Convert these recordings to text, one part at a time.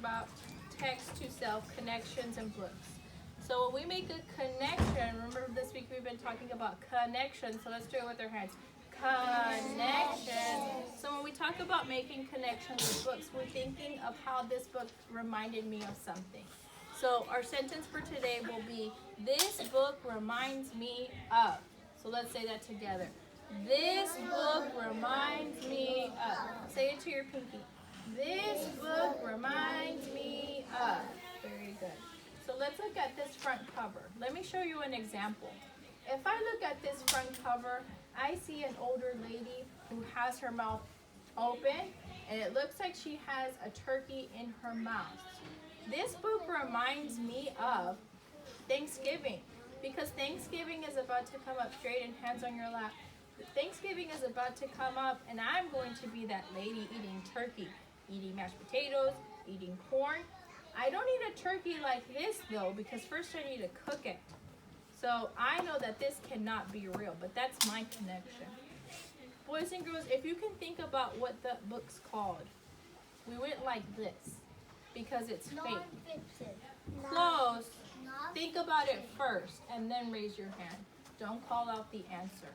about text to self, connections, and books. So when we make a connection, remember this week we've been talking about connection, so let's do it with our hands. Connection. So when we talk about making connections with books, we're thinking of how this book reminded me of something. So our sentence for today will be, this book reminds me of. So let's say that together. This book reminds me of. Say it to your pinky. This book reminds me of. Very good. So let's look at this front cover. Let me show you an example. If I look at this front cover, I see an older lady who has her mouth open, and it looks like she has a turkey in her mouth. This book reminds me of Thanksgiving, because Thanksgiving is about to come up. Straight and hands on your lap. Thanksgiving is about to come up, and I'm going to be that lady eating turkey, eating mashed potatoes, eating corn. I don't eat a turkey like this though, because first I need to cook it. So I know that this cannot be real, but that's my connection. Boys and girls, if you can think about what the book's called, we went like this, because it's fake. Non-fiction. Close. Think about it first, and then raise your hand. Don't call out the answer.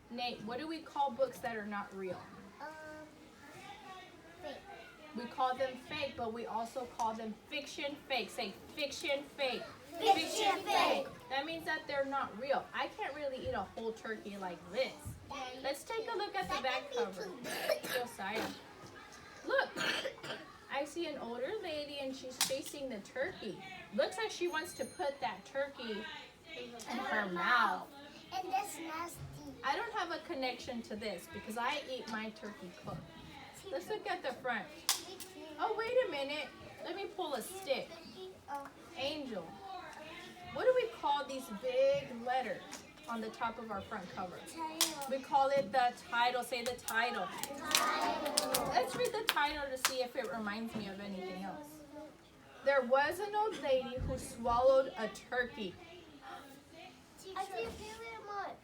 Nate, what do we call books that are not real? Fake. We call them fake, but we also call them fiction fake. Say fiction fake. Fiction fake. That means that they're not real. I can't really eat a whole turkey like this. Let's take a look at the back cover. Josiah. Look, I see an older lady and she's facing the turkey. Looks like she wants to put that turkey in her mouth. And that's nasty. I don't have a connection to this because I eat my turkey cooked. Let's look at the front. Oh, wait a minute. Let me pull a stick. Angel. What do we call these big letters on the top of our front cover? We call it the title. Say the title. Let's read the title to see if it reminds me of anything else. There was an old lady who swallowed a turkey. I see a favorite mark.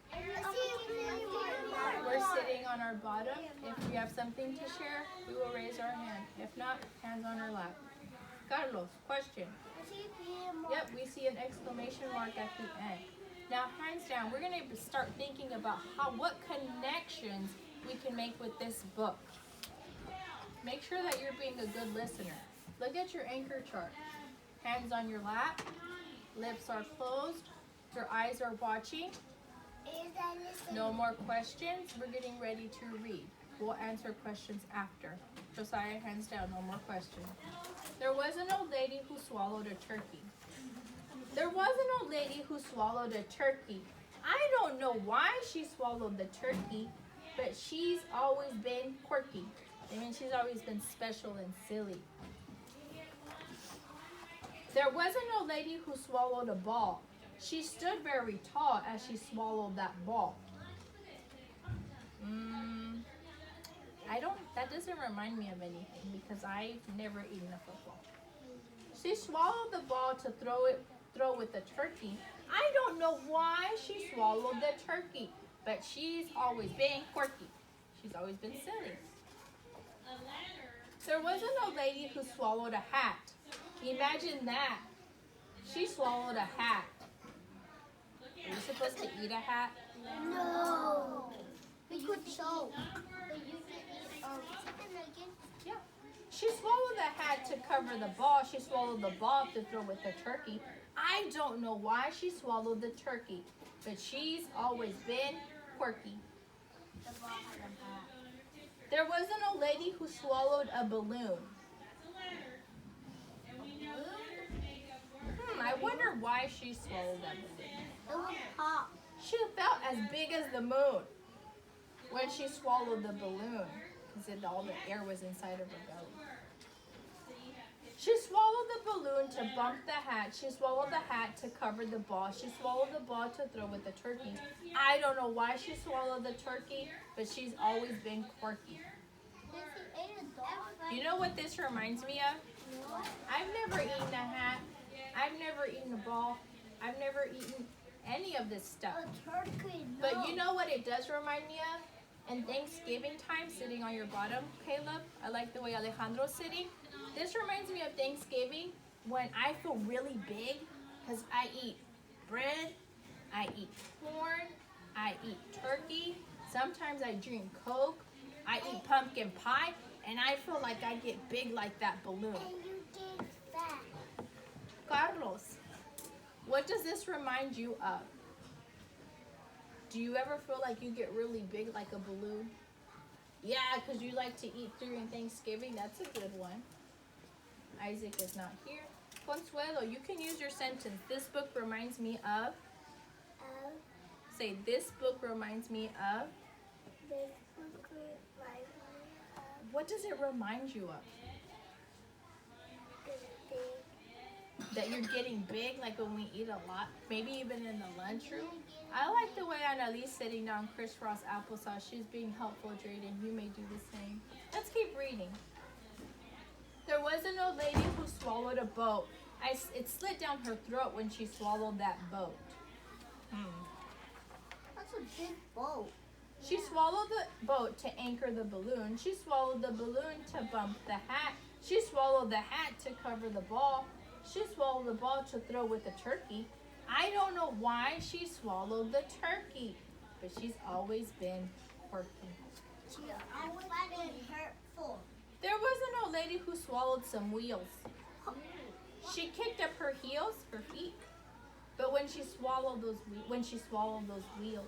We're sitting on our bottom. If we have something to share, we will raise our hand. If not, hands on our lap. Carlos, question. Yep, we see an exclamation mark at the end. Now, hands down, we're going to start thinking about what connections we can make with this book. Make sure that you're being a good listener. Look at your anchor chart. Hands on your lap. Lips are closed. Your eyes are watching. No more questions. We're getting ready to read. We'll answer questions after. Josiah, hands down, no more questions. There was an old lady who swallowed a turkey. There was an old lady who swallowed a turkey. I don't know why she swallowed the turkey, but she's always been quirky. I mean, she's always been special and silly. There was an old lady who swallowed a ball. She stood very tall as she swallowed that ball. That doesn't remind me of anything because I've never eaten a football. She swallowed the ball to throw with the turkey. I don't know why she swallowed the turkey, but she's always been quirky. She's always been silly. There was an old lady who swallowed a hat. Imagine that. She swallowed a hat. Are you supposed to eat a hat? No. We could choke. Yeah. She swallowed the hat to cover the ball. She swallowed the ball to throw with the turkey. I don't know why she swallowed the turkey, but she's always been quirky. There was an old lady who swallowed a balloon. I wonder why she swallowed that balloon. It would pop. She felt as big as the moon when she swallowed the balloon because all the air was inside of her belly. She swallowed the balloon to bump the hat. She swallowed the hat to cover the ball. She swallowed the ball to throw with the turkey. I don't know why she swallowed the turkey, but she's always been quirky. You know what this reminds me of? I've never eaten a hat. I've never eaten a ball. I've never eaten any of this stuff. A turkey, no. But you know what it does remind me of? and Thanksgiving time sitting on your bottom, Caleb. I like the way Alejandro's sitting. This reminds me of Thanksgiving when I feel really big because I eat bread, I eat corn, I eat turkey, sometimes I drink Coke, I eat pumpkin pie, and I feel like I get big like that balloon. And you get fat. Carlos, what does this remind you of? Do you ever feel like you get really big like a balloon? Yeah, because you like to eat during Thanksgiving. That's a good one. Isaac is not here. Consuelo, you can use your sentence. This book reminds me of. Say, this book reminds me of. This book reminds me of What does it remind you of? this big. That you're getting big, like when we eat a lot, maybe even in the lunchroom. I like the way Annalise sitting down Chris Ross applesauce. She's being helpful, Drayden. You may do the same. Let's keep reading. There was an old lady who swallowed a boat. It slid down her throat when she swallowed that boat. That's a big boat. She swallowed the boat to anchor the balloon. She swallowed the balloon to bump the hat. She swallowed the hat to cover the ball. She swallowed the ball to throw with the turkey. I don't know why she swallowed the turkey, but she's always been quirky. She always been hurtful. There was an old lady who swallowed some wheels. She kicked up her heels, her feet, but when she swallowed those wheels.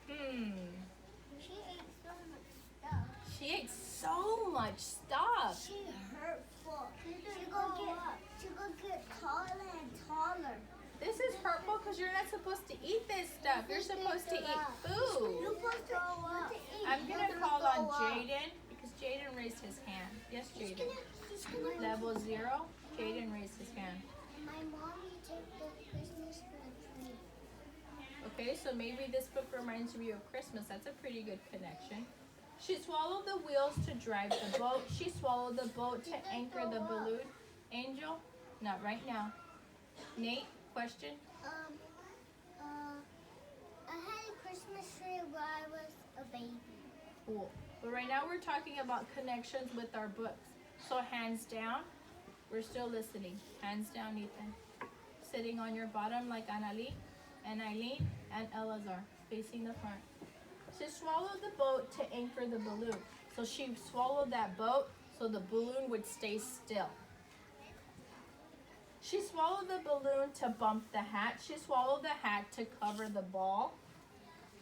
She ate so much stuff. She ate so much stuff. She hurtful. She go get taller and taller. This is hurtful because you're not supposed to eat this stuff. You're supposed to eat food. You're supposed to eat. I'm going to call on Jaden because Jaden raised his hand. Yes, Jaden. Level 0, Jaden raised his hand. My mommy took the Christmas tree. Okay, so maybe this book reminds you of Christmas. That's a pretty good connection. She swallowed the wheels to drive the boat. She swallowed the boat to anchor the balloon. Angel? Not right now. Nate, question? I had a Christmas tree when I was a baby. Cool. But right now we're talking about connections with our books. So hands down. We're still listening. Hands down, Ethan. Sitting on your bottom like Annalie and Eileen and Elazar, facing the front. She swallowed the boat to anchor the balloon. So she swallowed that boat so the balloon would stay still. She swallowed the balloon to bump the hat. She swallowed the hat to cover the ball.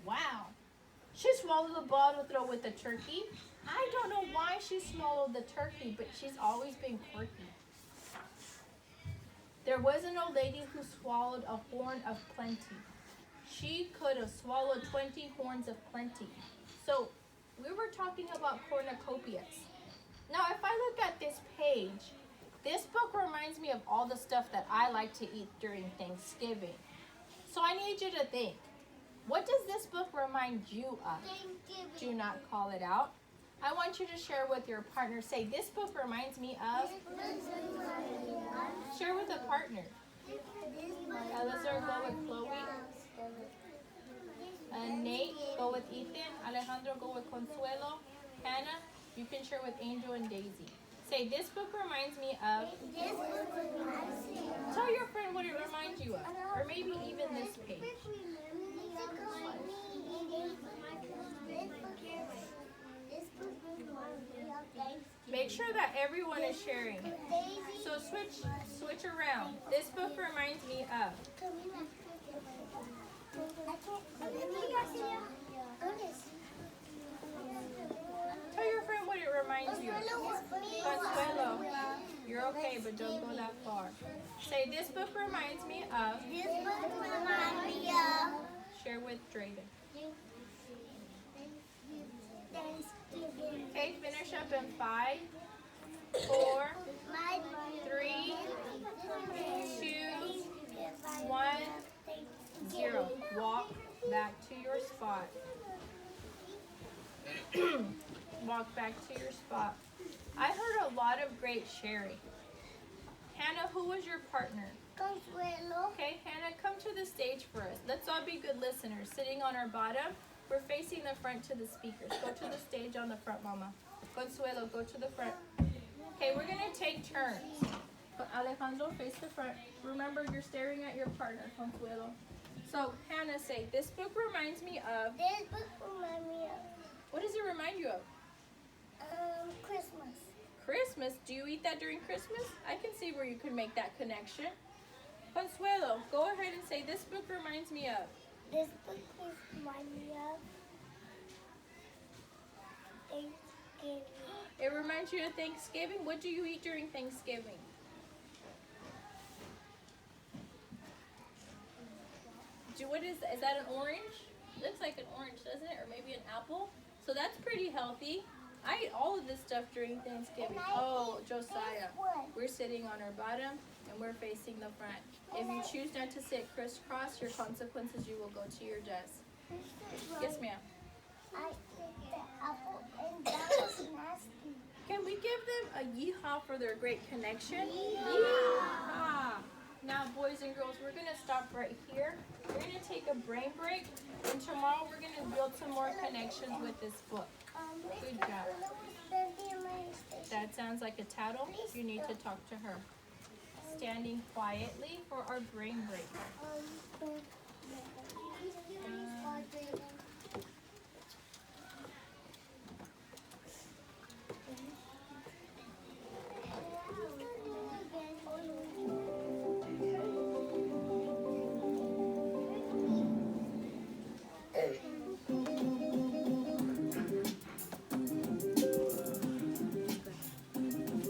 Wow. She swallowed the ball to throw with the turkey. I don't know why she swallowed the turkey, but she's always been quirky. There was an old lady who swallowed a horn of plenty. She could have swallowed 20 horns of plenty. So we were talking about cornucopias. Now if I look at this page, this book reminds me of all the stuff that I like to eat during Thanksgiving. So I need you to think, what does this book remind you of? Do not call it out. I want you to share with your partner. Say, this book reminds me of. Share with a partner. Elazar, go with Chloe. Nate, go with Ethan. Alejandro, go with Consuelo. Hannah, you can share with Angel and Daisy. Say, this book reminds me of. Tell your friend what it reminds you of. Or maybe even this page. Make sure that everyone is sharing. So switch around. This book reminds me of. Tell your friend what it reminds you of. Consuelo. You're okay, but don't go that far. Say, this book reminds me of. Share with Drayden. Okay, finish up in 5, 4, 3, 2, 1, 0. Walk back to your spot. Walk back to your spot. I heard a lot of great sharing. Hannah, who was your partner? Consuelo. Okay, Hannah, come to the stage for us. Let's all be good listeners. Sitting on our bottom, We're facing the front to the speakers. Go to the stage on the front, Mama. Consuelo, go to the front. Okay, we're gonna take turns. Alejandro, face the front. Remember, you're staring at your partner, Consuelo. So, Hannah, say, this book reminds me of... This book reminds me of What does it remind you of? Christmas. Christmas? Do you eat that during Christmas? I can see where you could make that connection. Consuelo, go ahead and say, this book reminds me of... This book reminds me of Thanksgiving. It reminds you of Thanksgiving? What do you eat during Thanksgiving? What is that an orange? Looks like an orange, doesn't it? Or maybe an apple. So that's pretty healthy. I eat all of this stuff during Thanksgiving. Oh, Josiah. We're sitting on our bottom and we're facing the front. If you choose not to sit crisscross, your consequences, you will go to your desk. Yes, ma'am. I ate the apple and that was nasty. Can we give them a yeehaw for their great connection? Yeehaw! Now, boys and girls, we're going to stop right here. We're going to take a brain break, and tomorrow we're going to build some more connections with this book. Good job. That sounds like a tattle. You need to talk to her. Standing quietly for our brain break.